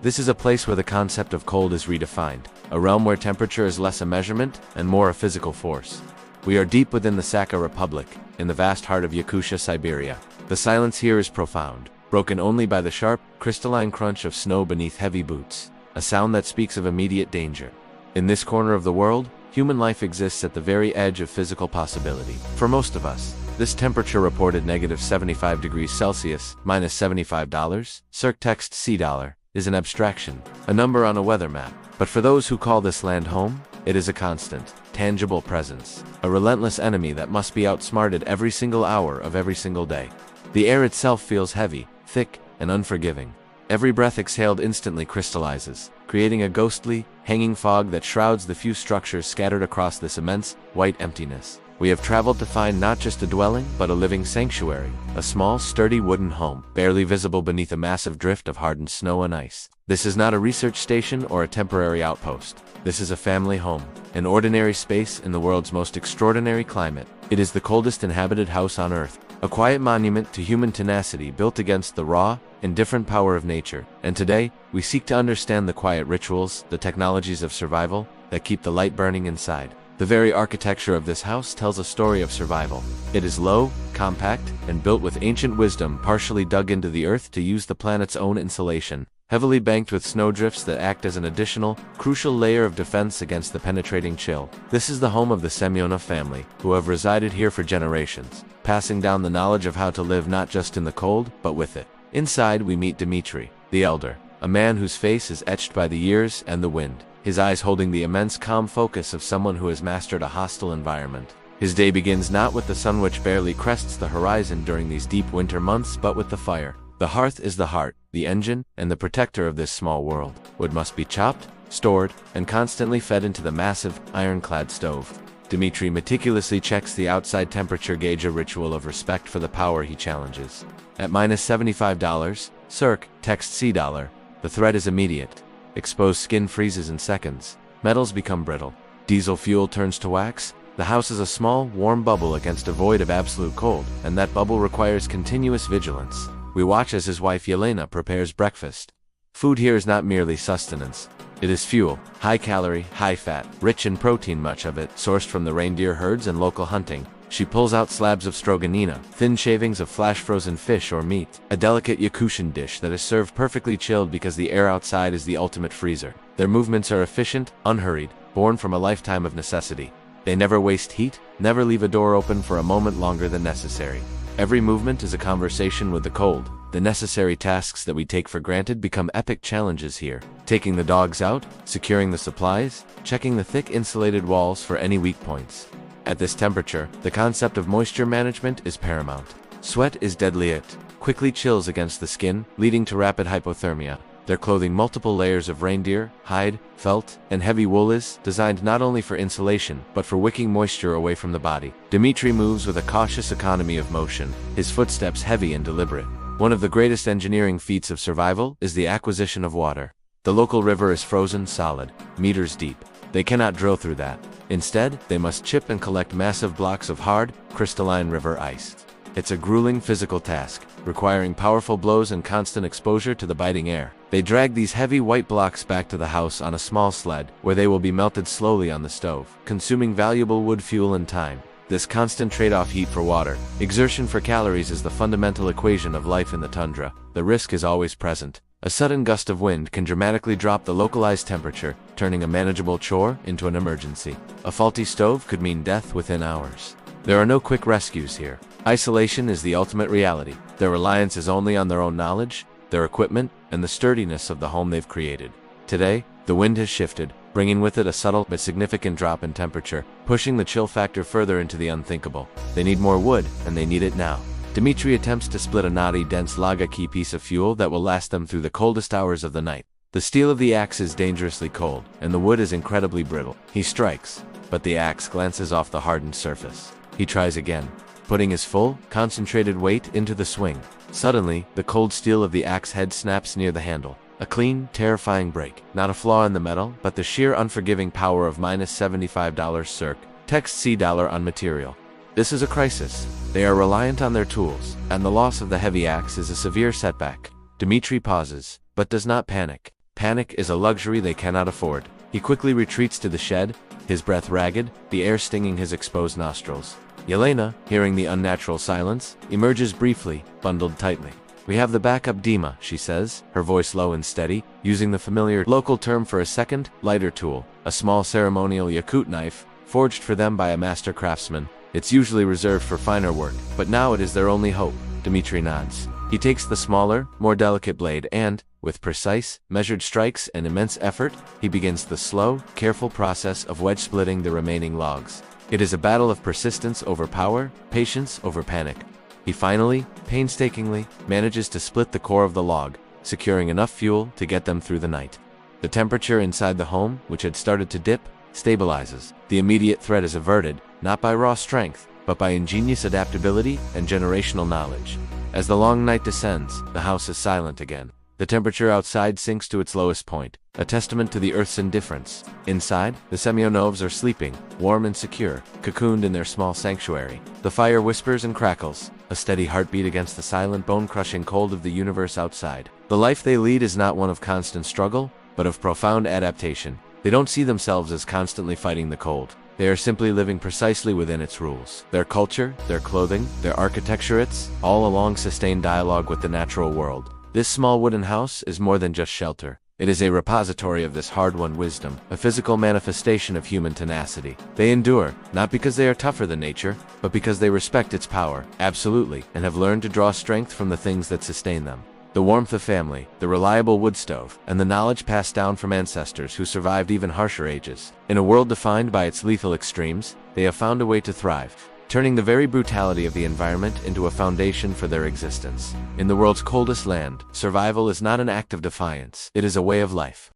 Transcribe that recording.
This is a place where the concept of cold is redefined, a realm where temperature is less a measurement and more a physical force. We are deep within the Sakha Republic, in the vast heart of Yakutia, Siberia. The silence here is profound, broken only by the sharp, crystalline crunch of snow beneath heavy boots, a sound that speaks of immediate danger. In this corner of the world, human life exists at the very edge of physical possibility. For most of us, this temperature reported -75 degrees Celsius, -$75, circ text $, is an abstraction, a number on a weather map. But for those who call this land home, it is a constant, tangible presence, a relentless enemy that must be outsmarted every single hour of every single day. The air itself feels heavy, thick, and unforgiving. Every breath exhaled instantly crystallizes, creating a ghostly, hanging fog that shrouds the few structures scattered across this immense, white emptiness. We have traveled to find not just a dwelling, but a living sanctuary, a small, sturdy wooden home, barely visible beneath a massive drift of hardened snow and ice. This is not a research station or a temporary outpost. This is a family home, an ordinary space in the world's most extraordinary climate. It is the coldest inhabited house on Earth, a quiet monument to human tenacity built against the raw, indifferent power of nature. And today, we seek to understand the quiet rituals, the technologies of survival, that keep the light burning inside. The very architecture of this house tells a story of survival. It is low, compact, and built with ancient wisdom partially dug into the earth to use the planet's own insulation, heavily banked with snowdrifts that act as an additional, crucial layer of defense against the penetrating chill. This is the home of the Semyonov family, who have resided here for generations, passing down the knowledge of how to live not just in the cold, but with it. Inside, we meet Dmitry, the elder, a man whose face is etched by the years and the wind, his eyes holding the immense calm focus of someone who has mastered a hostile environment. His day begins not with the sun which barely crests the horizon during these deep winter months, but with the fire. The hearth is the heart, the engine, and the protector of this small world. Wood must be chopped, stored, and constantly fed into the massive, ironclad stove. Dmitry meticulously checks the outside temperature gauge, a ritual of respect for the power he challenges. At -$75, circ, text $, the threat is immediate. Exposed skin freezes in seconds. Metals become brittle. Diesel fuel turns to wax. The house is a small, warm bubble against a void of absolute cold, and that bubble requires continuous vigilance. We watch as his wife Yelena prepares breakfast. Food here is not merely sustenance. It is fuel, high calorie, high fat, rich in protein, much of it sourced from the reindeer herds and local hunting. She pulls out slabs of stroganina, thin shavings of flash-frozen fish or meat, a delicate Yakutian dish that is served perfectly chilled because the air outside is the ultimate freezer. Their movements are efficient, unhurried, born from a lifetime of necessity. They never waste heat, never leave a door open for a moment longer than necessary. Every movement is a conversation with the cold. The necessary tasks that we take for granted become epic challenges here. Taking the dogs out, securing the supplies, checking the thick insulated walls for any weak points. At this temperature, the concept of moisture management is paramount. Sweat is deadly. It quickly chills against the skin, leading to rapid hypothermia. Their clothing, multiple layers of reindeer, hide, felt, and heavy wool, is designed not only for insulation, but for wicking moisture away from the body. Dmitry moves with a cautious economy of motion, his footsteps heavy and deliberate. One of the greatest engineering feats of survival is the acquisition of water. The local river is frozen solid, meters deep. They cannot drill through that. Instead, they must chip and collect massive blocks of hard, crystalline river ice. It's a grueling physical task, requiring powerful blows and constant exposure to the biting air. They drag these heavy white blocks back to the house on a small sled, where they will be melted slowly on the stove, consuming valuable wood fuel and time. This constant trade-off, heat for water, exertion for calories, is the fundamental equation of life in the tundra. The risk is always present. A sudden gust of wind can dramatically drop the localized temperature, turning a manageable chore into an emergency. A faulty stove could mean death within hours. There are no quick rescues here. Isolation is the ultimate reality. Their reliance is only on their own knowledge, their equipment, and the sturdiness of the home they've created. Today, the wind has shifted, bringing with it a subtle but significant drop in temperature, pushing the chill factor further into the unthinkable. They need more wood, and they need it now. Dmitry attempts to split a knotty, dense lagaki piece of fuel that will last them through the coldest hours of the night. The steel of the axe is dangerously cold, and the wood is incredibly brittle. He strikes, but the axe glances off the hardened surface. He tries again, putting his full, concentrated weight into the swing. Suddenly, the cold steel of the axe head snaps near the handle. A clean, terrifying break. Not a flaw in the metal, but the sheer unforgiving power of -$75 circ, text $C on material. This is a crisis. They are reliant on their tools, and the loss of the heavy axe is a severe setback. Dmitry pauses, but does not panic. Panic is a luxury they cannot afford. He quickly retreats to the shed, his breath ragged, the air stinging his exposed nostrils. Yelena, hearing the unnatural silence, emerges briefly, bundled tightly. "We have the backup Dima," she says, her voice low and steady, using the familiar local term for a second, lighter tool, a small ceremonial Yakut knife, forged for them by a master craftsman. It's usually reserved for finer work, but now it is their only hope. Dmitri nods. He takes the smaller, more delicate blade and, with precise, measured strikes and immense effort, he begins the slow, careful process of wedge-splitting the remaining logs. It is a battle of persistence over power, patience over panic. He finally, painstakingly, manages to split the core of the log, securing enough fuel to get them through the night. The temperature inside the home, which had started to dip, stabilizes. The immediate threat is averted, not by raw strength, but by ingenious adaptability and generational knowledge. As the long night descends, the house is silent again. The temperature outside sinks to its lowest point, a testament to the Earth's indifference. Inside, the Semyonovs are sleeping, warm and secure, cocooned in their small sanctuary. The fire whispers and crackles, a steady heartbeat against the silent, bone-crushing cold of the universe outside. The life they lead is not one of constant struggle, but of profound adaptation. They don't see themselves as constantly fighting the cold. They are simply living precisely within its rules. Their culture, their clothing, their architecture, it's all along sustained dialogue with the natural world. This small wooden house is more than just shelter. It is a repository of this hard-won wisdom, a physical manifestation of human tenacity. They endure, not because they are tougher than nature, but because they respect its power, absolutely, and have learned to draw strength from the things that sustain them. The warmth of family, the reliable wood stove, and the knowledge passed down from ancestors who survived even harsher ages. In a world defined by its lethal extremes, they have found a way to thrive, turning the very brutality of the environment into a foundation for their existence. In the world's coldest land, survival is not an act of defiance, it is a way of life.